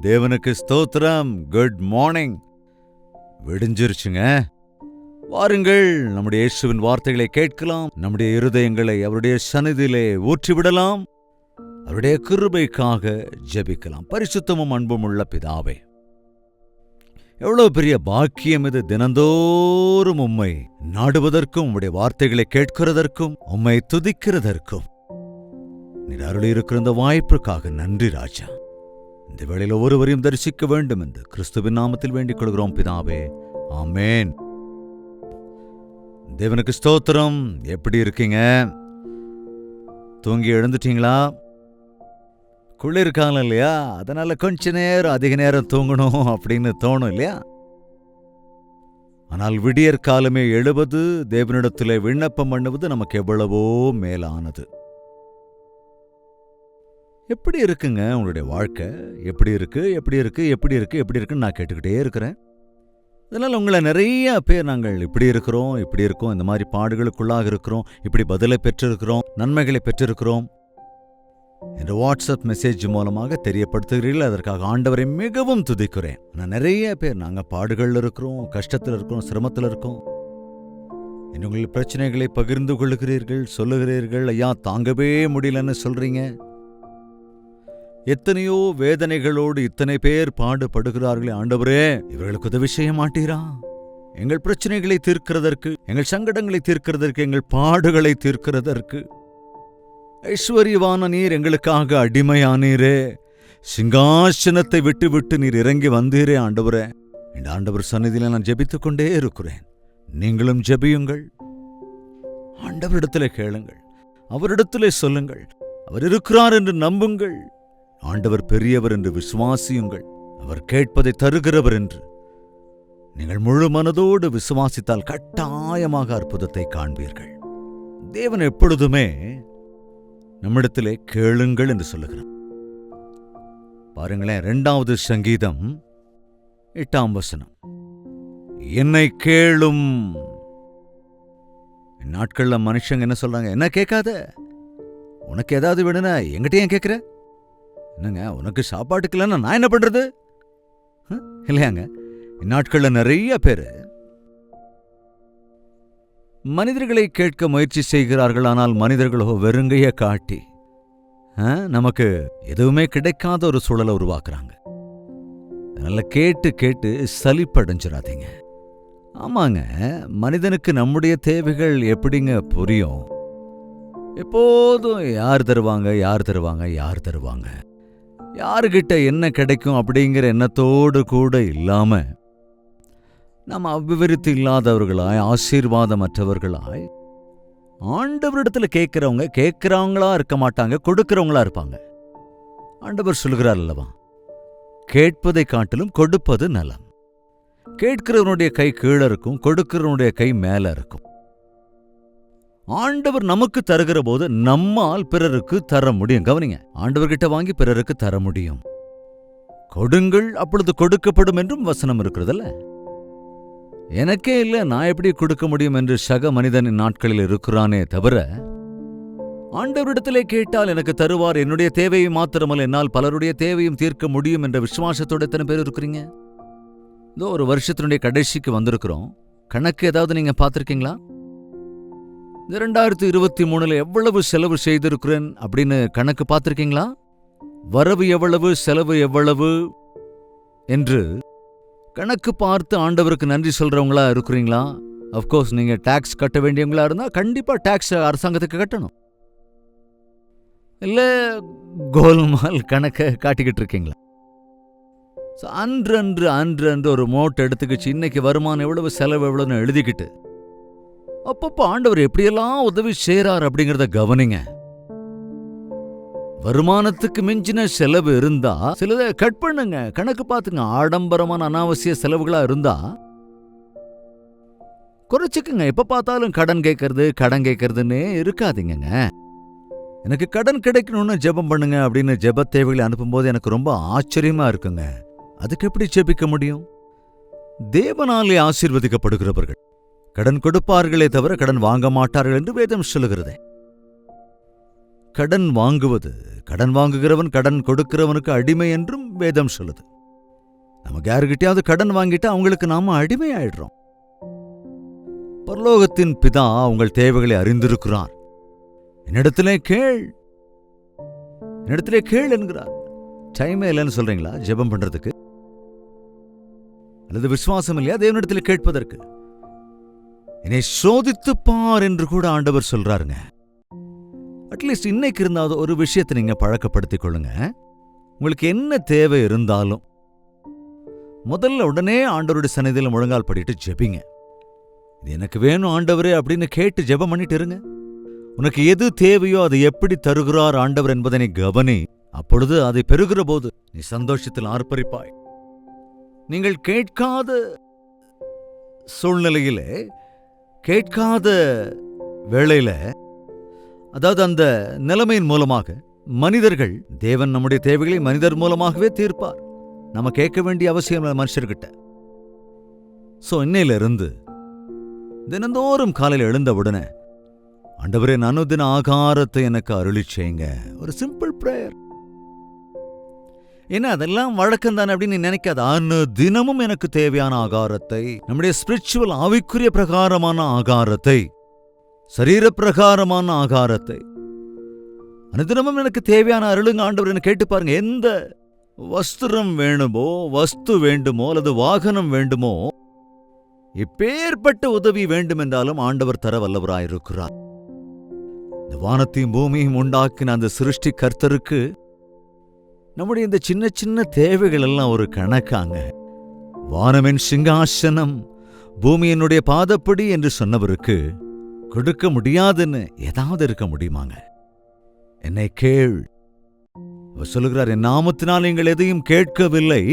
தேவனுக்கு ஸ்தோத்திரம். Good morning. விடிஞ்சிருச்சுங்க. வாருங்கள், நம்முடைய இயேசுவின் வார்த்தைகளை கேட்கலாம். நம்முடைய இருதயங்களை அவருடைய சந்நிதியிலே ஊற்றிவிடலாம். அவருடைய கிருபைக்காக ஜெபிக்கலாம். பரிசுத்தமும் அன்பும் உள்ள பிதாவே, எவ்வளவு பெரிய பாக்கியம் இது! தினந்தோறும் உம்மை நாடுவதற்கும் உம்முடைய வார்த்தைகளை கேட்கிறதற்கும் உம்மை துதிக்கிறதற்கும் நீர் அருளியிருக்கிற இந்த வாய்ப்புக்காக நன்றி ராஜா. இந்த வேளையில் ஒவ்வொருவரையும் தரிசிக்க வேண்டும் என்று கிறிஸ்துவின் நாமத்தில் வேண்டிக் கொள்கிறோம் பிதாவே, ஆமேன். தேவனுக்கு ஸ்தோத்திரம். எப்படி இருக்கீங்க? தூங்கி எழுந்துட்டீங்களா? குளிர்காலம் இல்லையா, அதனால கொஞ்ச நேரம் அதிக நேரம் தூங்கணும் அப்படின்னு தோணும் இல்லையா? ஆனால் விடியற் காலமே எழுவது, தேவனிடத்திலே விண்ணப்பம் பண்ணுவது நமக்கு எவ்வளவோ மேலானது. எப்படி இருக்குங்க உங்களுடைய வாழ்க்கை? எப்படி இருக்கு எப்படி இருக்கு எப்படி இருக்கு எப்படி இருக்குன்னு நான் கேட்டுக்கிட்டே இருக்கிறேன். அதனால உங்களை நிறைய பேர் நாங்கள் இப்படி இருக்கிறோம் இப்படி இருக்கோம், இந்த மாதிரி பாடுகளுக்குள்ளாக இருக்கிறோம், இப்படி பதிலை பெற்றிருக்கிறோம், நன்மைகளை பெற்றிருக்கிறோம் என்ற வாட்ஸ்அப் மெசேஜ் மூலமாக தெரியப்படுத்துகிறீர்கள். அதற்காக ஆண்டவரை மிகவும் துதிக்கிறேன். நான் நிறைய பேர் நாங்கள் பாடுகள் இருக்கிறோம், கஷ்டத்தில் இருக்கிறோம், சிரமத்தில் இருக்கோம். உங்கள் பிரச்சனைகளை பகிர்ந்து கொள்ளுகிறீர்கள், சொல்லுகிறீர்கள். ஐயா தாங்கவே முடியலன்னு சொல்றீங்க. எத்தனையோ வேதனைகளோடு இத்தனை பேர் பாடுபடுகிறார்களே, ஆண்டவரே இவர்களுக்கு உதவி செய்ய மாட்டீரா? எங்கள் பிரச்சனைகளை தீர்க்கிறதற்கு, எங்கள் சங்கடங்களை தீர்க்கிறதற்கு, எங்கள் பாடுகளை தீர்க்கிறதற்கு ஐஸ்வர்யவான நீர் எங்களுக்காக அடிமையானீரே. சிங்காசனத்தை விட்டு விட்டு நீர் இறங்கி வந்தீரே ஆண்டவரே. இந்த ஆண்டவர் சந்நிதியில நான் ஜெபித்துக் கொண்டே இருக்கிறேன். நீங்களும் ஜெபியுங்கள். ஆண்டவரிடத்திலே கேளுங்கள், அவரிடத்திலே சொல்லுங்கள். அவர் இருக்கிறார் என்று நம்புங்கள். ஆண்டவர் பெரியவர் என்று விசுவாசியுங்கள். அவர் கேட்பதை தருகிறவர் என்று நீங்கள் முழு மனதோடு விசுவாசித்தால் கட்டாயமாக அற்புதத்தை காண்பீர்கள். தேவன் எப்பொழுதுமே நம்மிடத்திலே கேளுங்கள் என்று சொல்லுகிறார். பாருங்களேன், 2வது சங்கீதம் 8ஆம் வசனம், என்னை கேளும். நாட்கள்ல மனுஷங்க என்ன சொல்றாங்க? என்ன கேட்காத, உனக்கு ஏதாவது வேணும்னா என்கிட்ட ஏன் கேட்கிற? என்னங்க உனக்கு சாப்பாட்டுக்கு இல்லைன்னா நான் என்ன பண்றது இல்லையாங்க? இந்நாட்கள்ல நிறைய பேரு மனிதர்களை கேட்க முயற்சி செய்கிறார்கள். ஆனால் மனிதர்களோ வெறுங்கைய காட்டி நமக்கு எதுவுமே கிடைக்காத ஒரு சூழலை உருவாக்குறாங்க. அதனால கேட்டு கேட்டு சலிப்படைஞ்சிடாதீங்க. ஆமாங்க, மனிதனுக்கு நம்முடைய தேவைகள் எப்படிங்க புரியும்? எப்போதும் யார் தருவாங்க யார் தருவாங்க யார் தருவாங்க, யாருகிட்ட என்ன கிடைக்கும் அப்படிங்கிற எண்ணத்தோடு கூட இல்லாம நம்ம அபிவிருத்தி இல்லாதவர்களாய், ஆசீர்வாதமற்றவர்களாய் ஆண்டவரிடத்துல கேட்கிறவங்களா இருக்க மாட்டாங்க, கொடுக்கிறவங்களா இருப்பாங்க. ஆண்டவர் சொல்கிறார் அல்லவா, கேட்பதை காட்டிலும் கொடுப்பது நலம். கேட்கிறவனுடைய கை கீழே இருக்கும், கொடுக்கிறவனுடைய கை மேல இருக்கும். ஆண்டவர் நமக்கு தருகிற போது நம்மால் பிறருக்கு தர முடியும். கவனிங்க, ஆண்டவர்கிட்ட வாங்கி பிறருக்கு தர முடியும். கொடுங்கள் அப்பொழுது கொடுக்கப்படும் என்றும் வசனம் இருக்கிறதல்ல. எனக்கே இல்ல, நான் எப்படி கொடுக்க முடியும் என்று சக மனிதனின் நாட்களில் இருக்கிறானே தவிர, ஆண்டவரிடத்திலே கேட்டால் எனக்கு தருவார். என்னுடைய தேவையை மாத்திரமல்ல, என்னால் பலருடைய தேவையும் தீர்க்க முடியும் என்ற விசுவாசத்தோட எத்தனை பேர் இருக்கிறீங்க? இதோ ஒரு வருஷத்தினுடைய கடைசிக்கு வந்திருக்கிறோம். கணக்கு ஏதாவது நீங்க பார்த்திருக்கீங்களா? 2023 எவ்வளவு செலவு செய்திருக்கிறேன் அப்படின்னு கணக்கு பார்த்திருக்கீங்களா? வரவு எவ்வளவு, செலவு எவ்வளவு என்று கணக்கு பார்த்து ஆண்டவருக்கு நன்றி சொல்றவங்களா இருக்கிறீங்களா? அப்கோர்ஸ் நீங்க டாக்ஸ் கட்ட வேண்டியவங்களா இருந்தா கண்டிப்பா டாக்ஸ் அரசாங்கத்துக்கு கட்டணும். இல்ல கோல்மால் கணக்கை காட்டிக்கிட்டு இருக்கீங்களா? அன்று அன்று ஒரு மோட்டை எடுத்துக்கிச்சு இன்னைக்கு வருமானம் எவ்வளவு செலவு எவ்வளவுன்னு எழுதிக்கிட்டு அப்பப்போ ஆண்டவர் எப்படியெல்லாம் உதவி செய்றார் அப்படிங்கறத கவனிங்க. வருமானத்துக்கு மிஞ்சின செலவு இருந்தா சிலதை கட் பண்ணுங்க, கணக்கு பார்த்துங்க. ஆடம்பரமான அனாவசிய செலவுகளா இருந்தா குறைச்சுக்குங்க. எப்ப பார்த்தாலும் கடன் கேட்கறதுன்னே இருக்காதீங்க. எனக்கு கடன் கிடைக்கணும்னு ஜெபம் பண்ணுங்க அப்படின்னு ஜெப தேவைகளை அனுப்பும்போது எனக்கு ரொம்ப ஆச்சரியமா இருக்குங்க. அதுக்கு எப்படி ஜெபிக்க முடியும்? தேவனாலே ஆசீர்வதிக்கப்படுகிறவர்கள் கடன் கொடுப்பார்களே தவிர கடன் வாங்க மாட்டார்கள் என்று வேதம் சொல்லுகிறது. கடன் வாங்குவது, கடன் வாங்குகிறவன் கடன் கொடுக்கிறவனுக்கு அடிமை என்றும் வேதம் சொல்லுது. நமக்கு யாருக்கிட்டையாவது கடன் வாங்கிட்டு அவங்களுக்கு நாம அடிமை ஆயிடுறோம். பரலோகத்தின் பிதா உங்கள் தேவைகளை அறிந்திருக்கிறார். என்னிடத்திலே கேள், என்னிடத்திலே கேள் என்கிறார். டைமே இல்லைன்னு சொல்றீங்களா ஜெபம் பண்றதுக்கு? அல்லது விசுவாசம் இல்லையா தேவனிடத்தில் கேட்பதற்கு? என்னை சோதித்து பார் என்று கூட ஆண்டவர் சொல்றாருங்க. அட்லீஸ்ட் இன்னைக்கு இருந்தாவது ஒரு விஷயத்தை நீங்க பழக்கப்படுத்திக் கொள்ளுங்க. உங்களுக்கு என்ன தேவை இருந்தாலும் முதல்ல உடனே ஆண்டவருடைய சந்நிதியில் முழங்கால் படிட்டு ஜெபிங்க. இது எனக்கு வேணும் ஆண்டவரே அப்படின்னு கேட்டு ஜெபம் பண்ணிட்டு இருங்க. உனக்கு எது தேவையோ அதை எப்படி தருகிறார் ஆண்டவர் என்பதை நீ கவனி. அப்பொழுது அதை பெறுகிற போது நீ சந்தோஷத்தில் ஆர்ப்பரிப்பாய். நீங்கள் கேட்காத சூழ்நிலையிலே, கேட்காத வேளையில, அதாவது அந்த நிலைமையின் மூலமாக மனிதர்கள், தேவன் நம்முடைய தேவைகளை மனிதர் மூலமாகவே தீர்ப்பார். நம்ம கேட்க வேண்டிய அவசியம் மனுஷர்கிட்ட. சோ இன்னையிலிருந்து தினந்தோறும் காலையில் எழுந்தவுடனே ஆண்டவரே அனுதின ஆகாரத்தை எனக்கு அருளி செய்யுங்க. ஒரு சிம்பிள் பிரேயர். என்ன அதெல்லாம் வழக்கம் தானே அப்படின்னு நீ நினைக்காத. தினமும் எனக்கு தேவையான ஆகாரத்தை, நம்முடைய ஸ்பிரிச்சுவல் ஆவிக்குரிய பிரகாரமான ஆகாரத்தை, சரீர பிரகாரமான ஆகாரத்தை அனுதினமும் எனக்கு தேவையான அருளுங்க ஆண்டவர் கேட்டு பாருங்க. எந்த வஸ்திரம் வேணுமோ, வஸ்து வேண்டுமோ, அல்லது வாகனம் வேண்டுமோ, எப்பேற்பட்ட உதவி வேண்டுமென்றாலும் ஆண்டவர் தர வல்லவராயிருக்கிறார். இந்த வானத்தையும் பூமியும் உண்டாக்கின அந்த சிருஷ்டி கர்த்தருக்கு நம்முடைய இந்த சின்ன சின்ன தேவைகள் எல்லாம் ஒரு கணக்காங்க. வானமென் சிங்காசனம், பூமி என்னுடைய பாதப்படி என்று சொன்னவருக்கு கொடுக்க முடியாதுன்னு ஏதாவது இருக்க முடியுமாங்க? என்னை கேள். அவர் சொல்லுகிறார், என் நாமத்தினால் நீங்கள் எதையும் கேட்கவில்லை,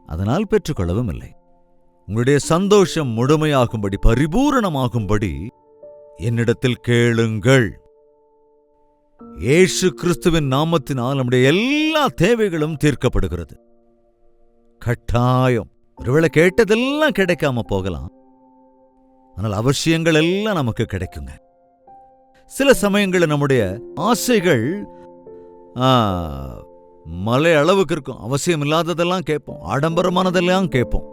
அதனால் பெற்றுக்கொள்ளவும் இல்லை. உங்களுடைய சந்தோஷம் முழுமையாகும்படி, பரிபூரணமாகும்படி என்னிடத்தில் கேளுங்கள். இயேசு கிறிஸ்துவின் நாமத்தினால் நம்முடைய எல்லா தேவைகளும் தீர்க்கப்படுகிறது. கட்டாயம். ஒருவேளை கேட்டதெல்லாம் கிடைக்காம போகலாம், ஆனால் அவசியங்கள் எல்லாம் நமக்கு கிடைக்குங்க. சில சமயங்களில் நம்முடைய ஆசைகள் மலை அளவுக்கு இருக்கும். அவசியம் இல்லாததெல்லாம் கேட்போம், ஆடம்பரமானதெல்லாம் கேட்போம்.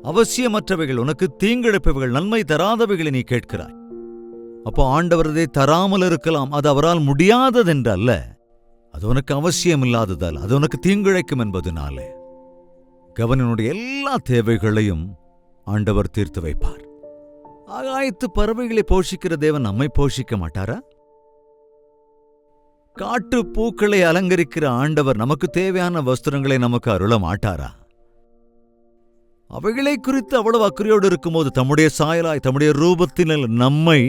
அவசியமற்றவைகள், உனக்கு தீங்கிழப்பவைகள், நன்மை தராதவைகளை நீ கேட்கிறாய். அப்போ ஆண்டவர் அதை தராமல் இருக்கலாம். அது அவரால் முடியாததென்று அல்ல, அது உனக்கு அவசியம் இல்லாததால், அது உனக்கு தீங்கிழைக்கும் என்பதனாலே. கவனினுடைய எல்லா தேவைகளையும் ஆண்டவர் தீர்த்து வைப்பார். ஆகாயத்து பறவைகளை போஷிக்கிற தேவன் நம்மை போஷிக்க மாட்டாரா? காட்டு பூக்களை அலங்கரிக்கிற ஆண்டவர் நமக்கு தேவையான வஸ்திரங்களை நமக்கு அருள மாட்டாரா? அவைகளை குறித்து அவ்வளவு அக்கறையோடு இருக்கும்போது தம்முடைய சாயலாய், தம்முடைய ரூபத்தினால் நம்மை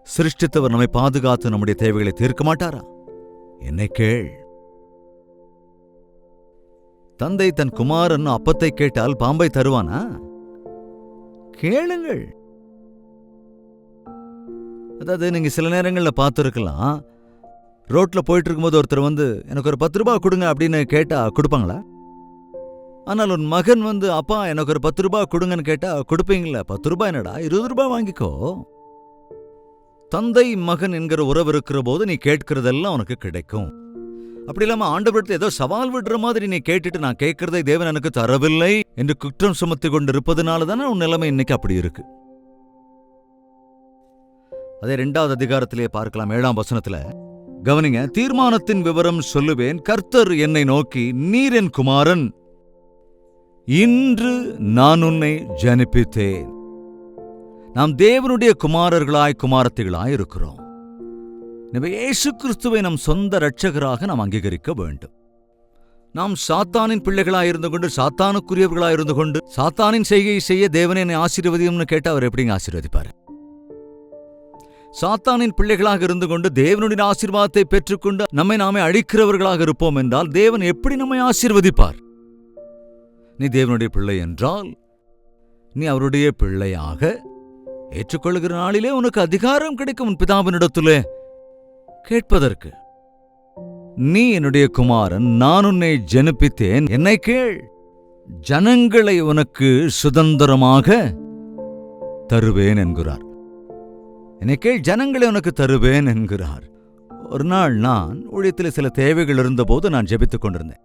சிருஷ்டித்தவர் நம்மை பாதுகாத்து நம்முடைய தேவைகளை தீர்க்க மாட்டாரா? என்னை கேள். தந்தை தன் குமாரன் அப்பத்தை கேட்டால் பாம்பை தருவானா? கேளுங்கள். அதாவது நீங்க சில நேரங்கள்ல பார்த்துருக்கலாம், ரோட்ல போயிட்டு இருக்கும்போது ஒருத்தர் வந்து எனக்கு ஒரு 10 ரூபாய் கொடுங்க அப்படின்னு கேட்டா கொடுப்பாங்களா? ஆனால் உன் மகன் வந்து அப்பா எனக்கு ஒரு 10 ரூபாய் கொடுங்கன்னு கேட்டா கொடுப்பீங்களா? 10 ரூபாய் என்னடா, 20 ரூபாய் வாங்கிக்கோ. தந்தை மகன் என்கிற உறவு இருக்கிற போது நீ கேட்கிறதெல்லாம் உனக்கு கிடைக்கும். அப்படி இல்லாம ஆண்டவரிடத்தில் ஏதோ சவால் விடுற மாதிரி நீ கேட்டுட்டு நான் கேட்கிறதை தேவன் எனக்கு தரவில்லை என்று குற்றம் சுமத்தி கொண்டு இருப்பதனால தானே உன் நிலைமை இன்னைக்கு அப்படி இருக்கு. அதே 2வது அதிகாரத்திலே பார்க்கலாம், 7ஆம் வசனத்துல கவனிங்க. தீர்மானத்தின் விவரம் சொல்லுவேன். கர்த்தர் என்னை நோக்கி, நீர் என் குமாரன், இன்று நான் உன்னை ஜனிப்பித்தேன். நாம் தேவனுடைய குமாரர்களாய் குமாரத்திகளாய் இருக்கிறோம். இயேசு கிறிஸ்துவை நம் சொந்த இரட்சகராக நாம் அங்கீகரிக்க வேண்டும். நாம் சாத்தானின் பிள்ளைகளாயிருந்து கொண்டு, சாத்தானுக்குரியவர்களாயிருந்து கொண்டு, சாத்தானின் செய்கையை செய்ய தேவனை என்னை ஆசீர்வதியும்னு கேட்டா அவர் எப்படிங்க ஆசீர்வதிப்பார்? சாத்தானின் பிள்ளைகளாக இருந்து கொண்டு தேவனுடைய ஆசீர்வாதத்தை பெற்றுக்கொண்டு நம்மை நாமே அழிக்கிறவர்களாக இருப்போம் என்றால் தேவன் எப்படி நம்மை ஆசீர்வதிப்பார்? நீ தேவனுடைய பிள்ளை என்றால் நீ அவருடைய பிள்ளையாக ஏற்றுக்கொள்கிற நாளிலே உனக்கு அதிகாரம் கிடைக்கும் உன் பிதாவினிடத்திலே கேட்பதற்கு. நீ என்னுடைய குமாரன், நான் உன்னை ஜனிப்பித்தேன், என்னை கேள். ஜனங்களை உனக்கு சுதந்திரமாக தருவேன் என்கிறார். என்னை கேள், ஜனங்களை உனக்கு தருவேன் என்கிறார். ஒரு நாள் நான் ஊழியத்தில் சில தேவைகள் இருந்தபோது நான் ஜெபித்துக் கொண்டிருந்தேன்.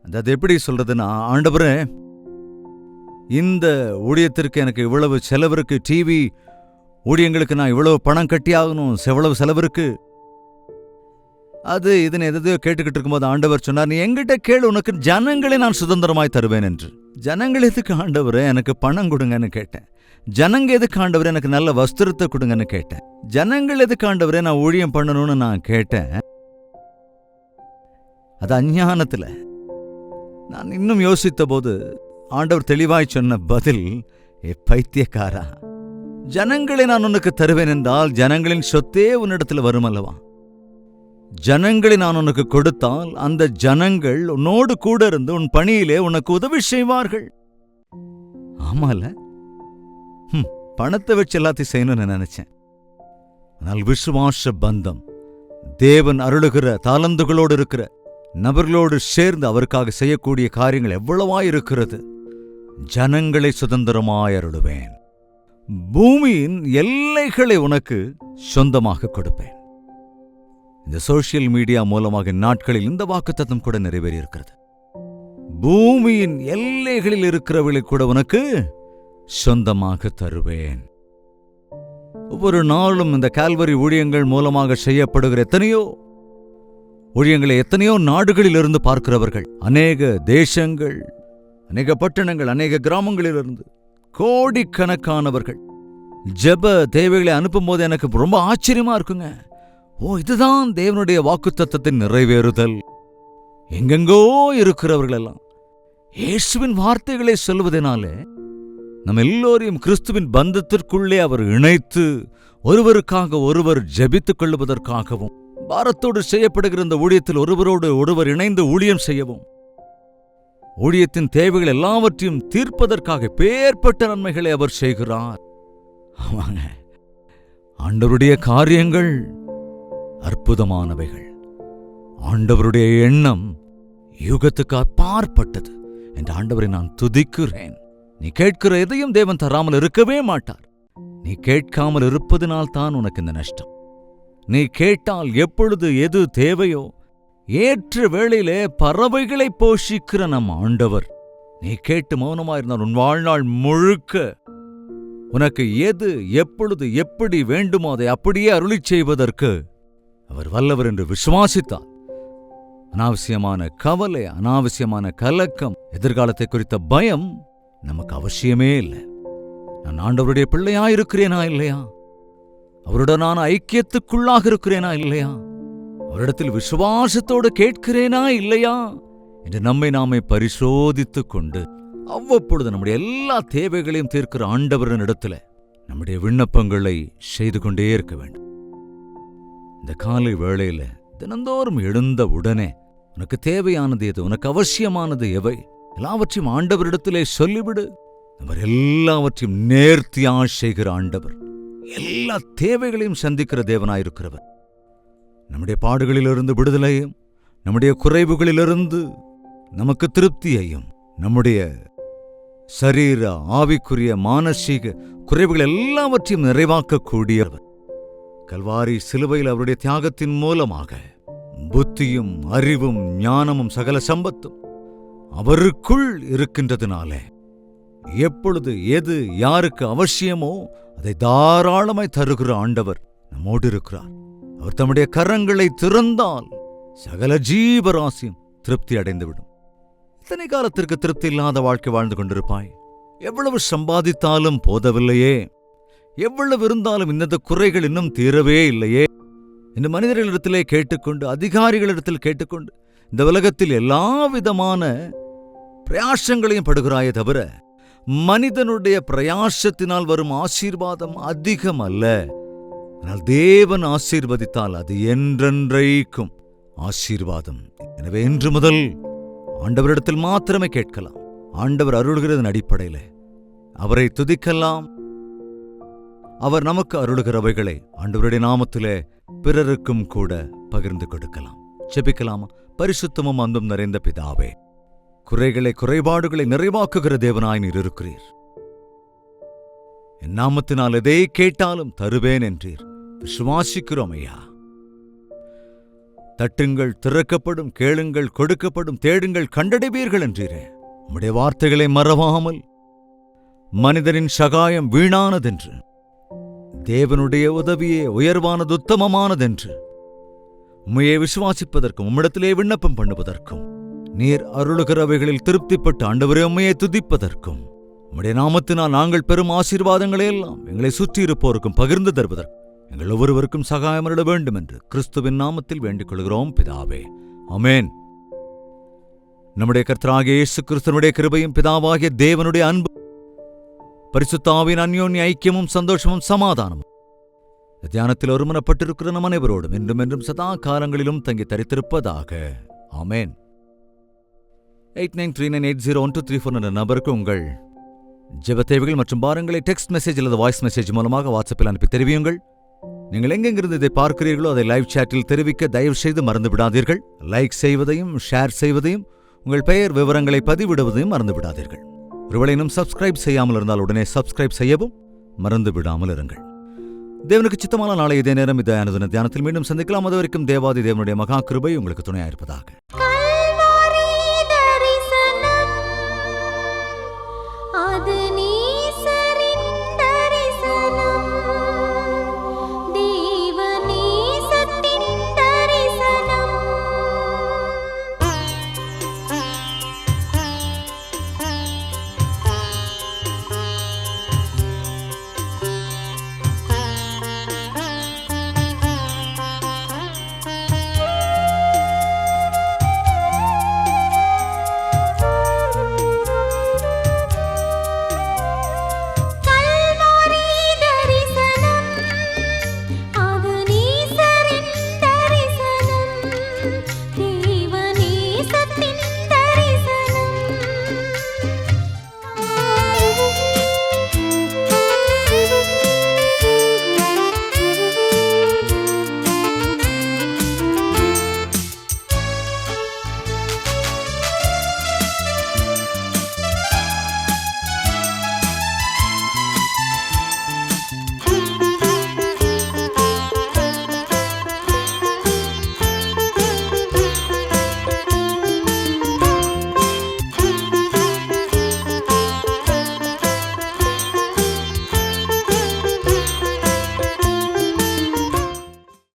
அது எப்படி சொல்றதுன்னா, ஆண்டவரே, இந்த ஊழியத்திற்கு எனக்கு இவ்வளவு செலவிற்கு, டிவி ஊழியங்களுக்கு நான் இவ்வளவு பணம் கட்டியாகணும், எவ்வளவு செலவிருக்கு, அது இதுன்னு எதையோ கேட்டுக்கிட்டு இருக்கும்போது ஆண்டவர் சொன்னார், நீ எங்கிட்ட கேளு, உனக்கு ஜனங்களை நான் சுதந்திரமாய் தருவேன் என்று. ஜனங்கள் எதுக்கு ஆண்டவரே எனக்கு பணம் கொடுங்கன்னு கேட்டேன். ஜனங்க எதுக்கு ஆண்டவரே எனக்கு நல்ல வஸ்திரத்தை கொடுங்கன்னு கேட்டேன். ஜனங்கள் எதுக்கு ஆண்டவரே நான் ஊழியம் பண்ணணும்னு நான் கேட்டேன். அது அஞ்ஞானத்துல. நான் இன்னும் யோசித்த போது ஆண்டவர் தெளிவாய் சொன்ன பதில், ஏ பைத்தியக்காரா, ஜனங்களை நான் உனக்கு தருவேன் என்றால் ஜனங்களின் சொத்தே உன்னிடத்துல வரும் அல்லவா? ஜனங்களை நான் உனக்கு கொடுத்தால் அந்த ஜனங்கள் உன்னோடு கூட இருந்து உன் பணியிலே உனக்கு உதவி செய்வார்கள். ஆமால, பணத்தை வச்சு எல்லாத்தையும் செய்யணும்னு நினைச்சேன். ஆனால் விசுவாச பந்தம், தேவன் அருளுகிற தாளந்துகளோடு இருக்கிற நபர்களோடு சேர்ந்து அவருக்காக செய்யக்கூடிய காரியங்கள் எவ்வளவாய் இருக்கிறது. ஜனங்களை சுதந்திரமாய் அருளுவேன், பூமியின் எல்லைகளை உனக்கு சொந்தமாக கொடுப்பேன். இந்த சோசியல் மீடியா மூலமாக நாட்களில் இந்த வாக்குத்தத்தம் கூட நிறைவேறியிருக்கிறது. பூமியின் எல்லைகளில் இருக்கிறவர்களை கூட உனக்கு சொந்தமாக தருவேன். ஒவ்வொரு நாளும் இந்த கால்வரி ஊழியங்கள் மூலமாக செய்யப்படுகிற எத்தனையோ ஊழியங்களை எத்தனையோ நாடுகளில் இருந்து பார்க்கிறவர்கள், அநேக தேசங்கள், அநேக பட்டணங்கள், அநேக கிராமங்களிலிருந்து கோடிக்கணக்கானவர்கள் ஜெப தேவைகளை அனுப்பும் போது எனக்கு ரொம்ப ஆச்சரியமா இருக்குங்க. இதுதான் தேவனுடைய வாக்குத்தத்தத்தின் நிறைவேறுதல். எங்கெங்கோ இருக்கிறவர்கள் எல்லாம் இயேசுவின் வார்த்தைகளை சொல்வதனாலே நம்ம எல்லோரையும் கிறிஸ்துவின் பந்தத்திற்குள்ளே அவர் இணைத்து ஒருவருக்காக ஒருவர் ஜெபித்துக் கொள்வதற்காகவும், பாரத்தோடு செய்யப்படுகிற இந்த ஊழியத்தில் ஒருவரோடு ஒருவர் இணைந்து ஊழியம் செய்யவும், ஊழியத்தின் தேவைகள் எல்லாவற்றையும் தீர்ப்பதற்காக பேர்பட்ட நன்மைகளை அவர் செய்கிறார். ஆமாங்க, ஆண்டவருடைய காரியங்கள் அற்புதமானவைகள். ஆண்டவருடைய எண்ணம் யுகத்துக்கு அப்பாற்பட்டது என்று ஆண்டவரை நான் துதிக்கிறேன். நீ கேட்கிற எதையும் தேவன் தராமல் இருக்கவே மாட்டார். நீ கேட்காமல் இருப்பதனால்தான் உனக்கு இந்த நஷ்டம். நீ கேட்டால் எப்பொழுது எது தேவையோ ஏற்ற வேளையிலே பறவைகளை போஷிக்கிற நம் ஆண்டவர். நீ கேட்டு மௌனமாயிருந்தால் உன் வாழ்நாள் முழுக்க உனக்கு எது எப்பொழுது எப்படி வேண்டுமோ அதை அப்படியே அருளிச் செய்வதற்கு அவர் வல்லவர் என்று விசுவாசித்தார். அனாவசியமான கவலை, அனாவசியமான கலக்கம், எதிர்காலத்தை குறித்த பயம் நமக்கு அவசியமே இல்லை. நான் ஆண்டவருடைய பிள்ளையாயிருக்கிறேனா இல்லையா? அவருடனான ஐக்கியத்துக்குள்ளாக இருக்கிறேனா இல்லையா? அவரிடத்தில் விசுவாசத்தோடு கேட்கிறேனா இல்லையா என்று நம்மை நாமே பரிசோதித்துக் கொண்டு அவ்வப்பொழுது நம்முடைய எல்லா தேவைகளையும் தீர்க்கிற ஆண்டவரின் இடத்துல நம்முடைய விண்ணப்பங்களை செய்து கொண்டே இருக்க வேண்டும். இந்த காலை வேளையில தினந்தோறும் எழுந்த உடனே உனக்கு தேவையானது எது, உனக்கு அவசியமானது எவை, எல்லாவற்றையும் ஆண்டவரிடத்திலே சொல்லிவிடு. அவர் எல்லாவற்றையும் நேர்த்தியா செய்கிற ஆண்டவர், எல்லா தேவைகளையும் சந்திக்கிற தேவனாயிருக்கிறவர். நம்முடைய பாடுகளிலிருந்து விடுதலையும், நம்முடைய குறைவுகளிலிருந்து நமக்கு திருப்தியையும், நம்முடைய சரீர ஆவிக்குரிய மானசீக குறைவுகள் எல்லாவற்றையும் நிறைவாக்கக்கூடியவர். கல்வாரி சிலுவையில் அவருடைய தியாகத்தின் மூலமாக புத்தியும் அறிவும் ஞானமும் சகல சம்பத்தும் அவருக்குள் இருக்கின்றதுனாலே எப்பொழுது எது யாருக்கு அவசியமோ அதை தாராளமாய் தருகிற ஆண்டவர் நம்மோடு இருக்கிறார். அவர் தம்முடைய கரங்களை திறந்தால் சகல ஜீவராசியும் திருப்தி அடைந்துவிடும். இத்தனை காலத்திற்கு திருப்தி இல்லாத வாழ்க்கை வாழ்ந்து கொண்டிருப்பாய். எவ்வளவு சம்பாதித்தாலும் போதவில்லையே, எவ்வளவு இருந்தாலும் இந்த குறைகள் இன்னும் தீரவே இல்லையே இந்த மனிதர்களிடத்திலே கேட்டுக்கொண்டு, அதிகாரிகளிடத்தில் கேட்டுக்கொண்டு, இந்த உலகத்தில் எல்லா விதமான பிரயாசங்களையும் படுகிறாயே தவிர மனிதனுடைய பிரயாசத்தினால் வரும் ஆசீர்வாதம் அதிகம் அல்ல. ஆனால் தேவன் ஆசீர்வதித்தால் அது என்றென்றைக்கும் ஆசீர்வாதம். எனவே இன்று முதல் ஆண்டவரிடத்தில் மாத்திரமே கேட்கலாம். ஆண்டவர் அருள்கிறதன் அடிப்படையில் அவரை துதிக்கலாம். அவர் நமக்கு அருளுகிறவைகளை ஆண்டவருடைய நாமத்திலே பிறருக்கும் கூட பகிர்ந்து கொடுக்கலாம். செபிக்கலாமா? பரிசுத்தமும் அன்பும் நிறைந்த பிதாவே, குறைபாடுகளை நிறைவாக்குகிற தேவனாய் நீர் இருக்கிறீர். என் நாமத்தினால் எதை கேட்டாலும் தருவேன் என்றீர். விசுவாசிக்கிறோம் ஐயா. தட்டுங்கள் திறக்கப்படும், கேளுங்கள் கொடுக்கப்படும், தேடுங்கள் கண்டடைவீர்கள் என்றீரே. உம்முடைய வார்த்தைகளை மறவாமல் மனிதனின் சகாயம் வீணானதென்று, தேவனுடைய உதவியே உயர்வானது உத்தமமானதென்று உம்மையே விசுவாசிப்பதற்கும் உம்மிடத்திலே விண்ணப்பம் பண்ணுவதற்கும் நீர் அருளுகிறவைகளில் திருப்திப்பட்டு ஆண்டவரே உம்மையே துதிப்பதற்கும் உம்முடைய நாமத்தினால் நாங்கள் பெறும் ஆசீர்வாதங்களையெல்லாம் எங்களை சுற்றியிருப்போருக்கும் பகிர்ந்து தருவதற்கு எங்கள் ஒவ்வொருவருக்கும் சகாயம் அருள வேண்டும் என்று கிறிஸ்துவின் நாமத்தில் வேண்டிக் கொள்கிறோம் பிதாவே. ஆமென். நம்முடைய கர்த்தராகிய இயேசு கிறிஸ்துவினுடைய கிருபையும் பிதாவாகிய தேவனுடைய அன்பு பரிசுத்த ஆவியின் அந்யோன்ய ஐக்கியமும் சந்தோஷமும் சமாதானமும் தியானத்தில் ஒருமனப்பட்டிருக்கிற நம் அனைவரோடும் என்றும் என்றும் சதா காலங்களிலும் தங்கி தரித்திருப்பதாக. ஆமென். 8939801234 என்ற நபருக்கு உங்கள் ஜெப தேவைகள் மற்றும் பாரங்களை டெக்ஸ்ட் மெசேஜ் அல்லது வாய்ஸ் மெசேஜ் மூலமாக வாட்ஸ்அப்பில் அனுப்பி தெரிவியுங்கள். நீங்கள் எங்கெங்கிருந்து இதை பார்க்கிறீர்களோ அதை லைவ் சாட்டில் தெரிவிக்க தயவு செய்து மறந்து விடாதீர்கள். லைக் செய்வதையும் ஷேர் செய்வதையும் உங்கள் பெயர் விவரங்களை பதிவிடுவதையும் மறந்து விடாதீர்கள். ஒருவேளை இன்னும் சப்ஸ்கிரைப் செய்யாமல் இருந்தால் உடனே சப்ஸ்கிரைப் செய்யவும் மறந்து விடாமல் இருங்கள். தேவனுக்கு சித்தமான நாளை இதே நேரம் இதே அனுதின தியானத்தில் மீண்டும் சந்திக்கலாம். அது வரைக்கும் தேவாதி தேவனுடைய மகா கிருபை உங்களுக்கு துணையாயிருப்பதாக.